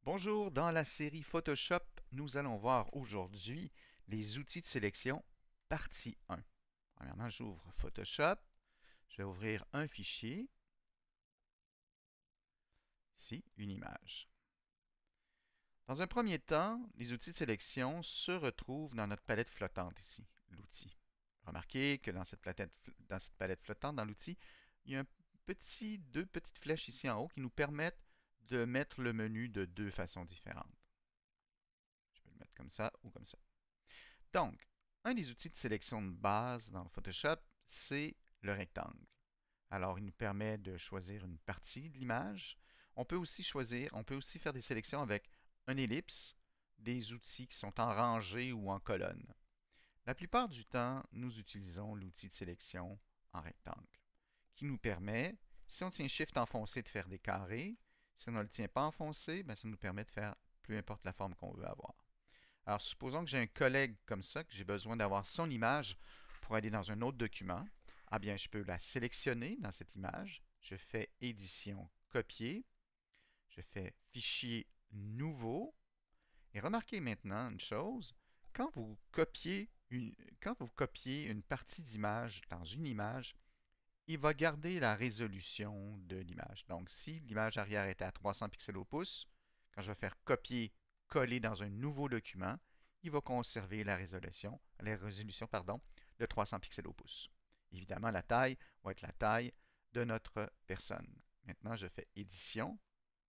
Bonjour, dans la série Photoshop, nous allons voir aujourd'hui les outils de sélection, partie 1. Premièrement, j'ouvre Photoshop, je vais ouvrir un fichier, ici, une image. Dans un premier temps, les outils de sélection se retrouvent dans notre palette flottante ici, l'outil. Remarquez que dans cette palette flottante, dans l'outil, il y a deux petites flèches ici en haut qui nous permettent de mettre le menu de deux façons différentes. Je peux le mettre comme ça ou comme ça. Donc, un des outils de sélection de base dans Photoshop, c'est le rectangle. Alors, il nous permet de choisir une partie de l'image. On peut aussi faire des sélections avec un ellipse, des outils qui sont en rangée ou en colonne. La plupart du temps, nous utilisons l'outil de sélection en rectangle, qui nous permet, si on tient Shift enfoncé, de faire des carrés. Si on ne le tient pas enfoncé, ça nous permet de faire peu importe la forme qu'on veut avoir. Alors, supposons que j'ai un collègue comme ça, que j'ai besoin d'avoir son image pour aller dans un autre document. Ah bien, je peux la sélectionner dans cette image. Je fais Édition, Copier. Je fais Fichier, Nouveau. Et remarquez maintenant une chose. Quand vous copiez une partie d'image dans une image, il va garder la résolution de l'image. Donc, si l'image arrière était à 300 pixels au pouce, quand je vais faire copier, coller dans un nouveau document, il va conserver la résolution de 300 pixels au pouce. Évidemment, la taille va être la taille de notre personne. Maintenant, je fais Édition,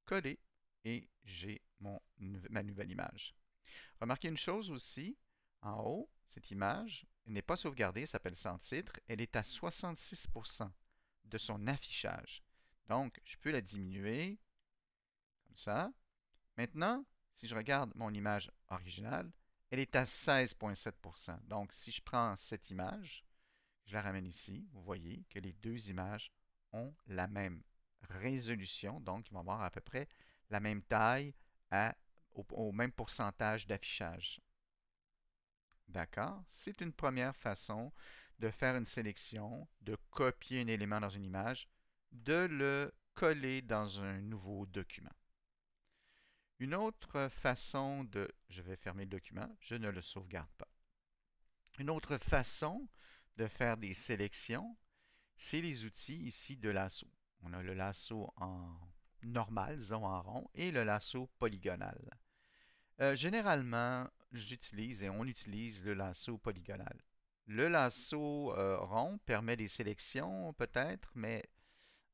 Coller, et j'ai ma nouvelle image. Remarquez une chose aussi, en haut, cette image n'est pas sauvegardée, elle s'appelle sans titre, elle est à 66% de son affichage. Donc, je peux la diminuer, comme ça. Maintenant, si je regarde mon image originale, elle est à 16,7%. Donc, si je prends cette image, je la ramène ici, vous voyez que les deux images ont la même résolution, donc ils vont avoir à peu près la même taille au même pourcentage d'affichage. D'accord? C'est une première façon de faire une sélection, de copier un élément dans une image, de le coller dans un nouveau document. Une autre façon de... Je vais fermer le document, je ne le sauvegarde pas. Une autre façon de faire des sélections, c'est les outils ici de lasso. On a le lasso en normal, disons en rond, et le lasso polygonal. Généralement, on utilise le lasso polygonal. Le lasso rond permet des sélections peut-être, mais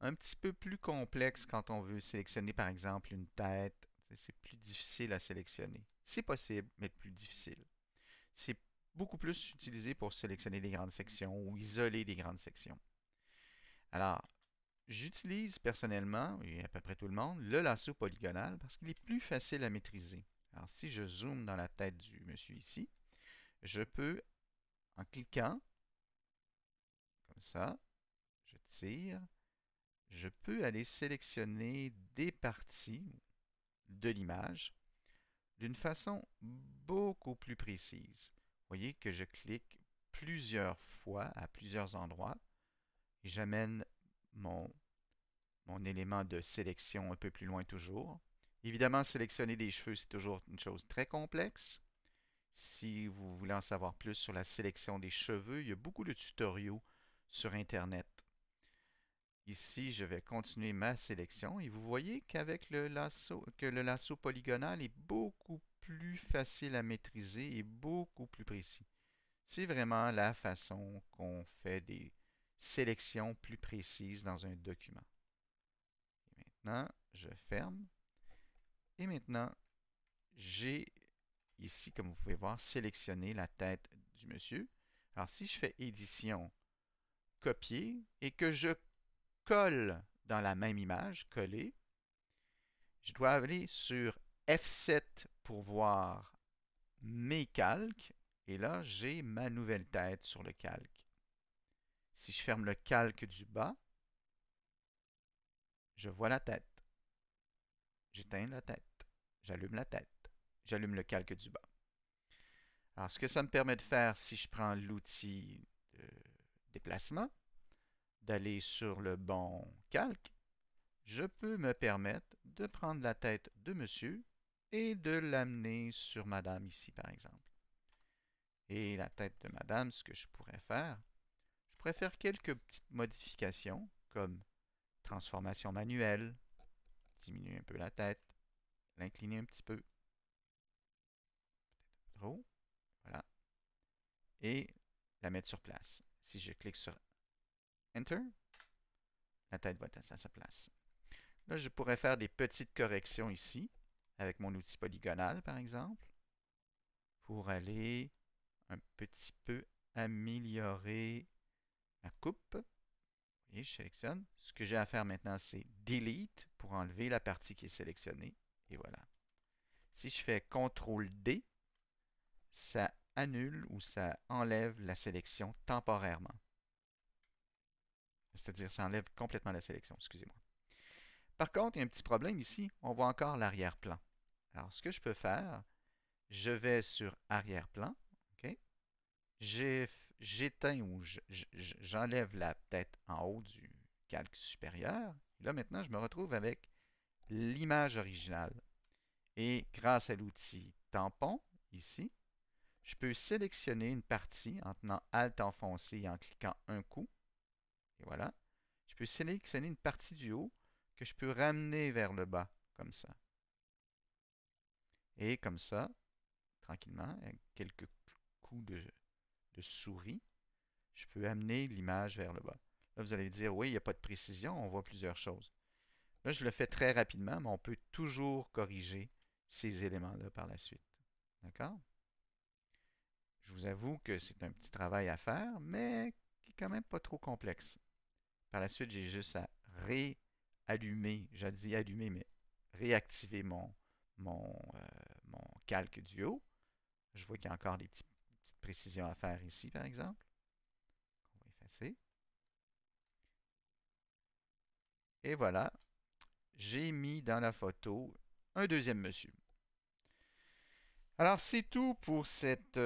un petit peu plus complexe quand on veut sélectionner par exemple une tête. C'est plus difficile à sélectionner. C'est possible, mais plus difficile. C'est beaucoup plus utilisé pour sélectionner des grandes sections ou isoler des grandes sections. Alors, j'utilise personnellement, et à peu près tout le monde, le lasso polygonal parce qu'il est plus facile à maîtriser. Alors, si je zoome dans la tête du monsieur ici, je peux, en cliquant, comme ça, je tire, je peux aller sélectionner des parties de l'image d'une façon beaucoup plus précise. Vous voyez que je clique plusieurs fois à plusieurs endroits et j'amène mon élément de sélection un peu plus loin toujours. Évidemment, sélectionner des cheveux, c'est toujours une chose très complexe. Si vous voulez en savoir plus sur la sélection des cheveux, il y a beaucoup de tutoriaux sur Internet. Ici, je vais continuer ma sélection et vous voyez qu'avec le lasso polygonal est beaucoup plus facile à maîtriser et beaucoup plus précis. C'est vraiment la façon qu'on fait des sélections plus précises dans un document. Et maintenant, je ferme. Et maintenant, j'ai ici, comme vous pouvez voir, sélectionné la tête du monsieur. Alors, si je fais édition, copier, et que je colle dans la même image, coller, je dois aller sur F7 pour voir mes calques. Et là, j'ai ma nouvelle tête sur le calque. Si je ferme le calque du bas, je vois la tête. J'éteins la tête. J'allume la tête. J'allume le calque du bas. Alors, ce que ça me permet de faire, si je prends l'outil de déplacement, d'aller sur le bon calque, je peux me permettre de prendre la tête de monsieur et de l'amener sur Madame ici, par exemple. Et la tête de Madame, ce que je pourrais faire quelques petites modifications, comme transformation manuelle, diminuer un peu la tête, l'incliner un petit peu, peut-être trop, voilà, et la mettre sur place. Si je clique sur Enter, la tête va être à sa place. Là, je pourrais faire des petites corrections ici, avec mon outil polygonal, par exemple, pour aller un petit peu améliorer ma coupe. Vous voyez, je sélectionne. Ce que j'ai à faire maintenant, c'est Delete pour enlever la partie qui est sélectionnée. Et voilà. Si je fais CTRL-D, ça annule ou ça enlève la sélection temporairement. C'est-à-dire, ça enlève complètement la sélection, excusez-moi. Par contre, il y a un petit problème ici. On voit encore l'arrière-plan. Alors, ce que je peux faire, je vais sur arrière-plan. OK? J'éteins ou j'enlève la tête en haut du calque supérieur. Et là, maintenant, je me retrouve avec l'image originale. Et grâce à l'outil tampon, ici, je peux sélectionner une partie en tenant Alt enfoncé et en cliquant un coup. Et voilà. Je peux sélectionner une partie du haut que je peux ramener vers le bas, comme ça. Et comme ça, tranquillement, avec quelques coups de souris, je peux amener l'image vers le bas. Là, vous allez dire, oui, il n'y a pas de précision, on voit plusieurs choses. Là, je le fais très rapidement, mais on peut toujours corriger ces éléments-là par la suite. D'accord? Je vous avoue que c'est un petit travail à faire, mais qui est quand même pas trop complexe. Par la suite, j'ai juste à réallumer, j'ai dit allumer, mais réactiver mon calque du haut. Je vois qu'il y a encore des petites précisions à faire ici, par exemple. On va effacer. Et voilà, j'ai mis dans la photo un deuxième monsieur. Alors, c'est tout pour cette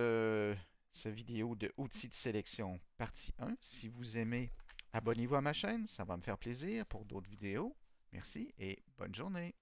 vidéo de outils de sélection partie 1. Si vous aimez, abonnez-vous à ma chaîne, ça va me faire plaisir pour d'autres vidéos. Merci et bonne journée.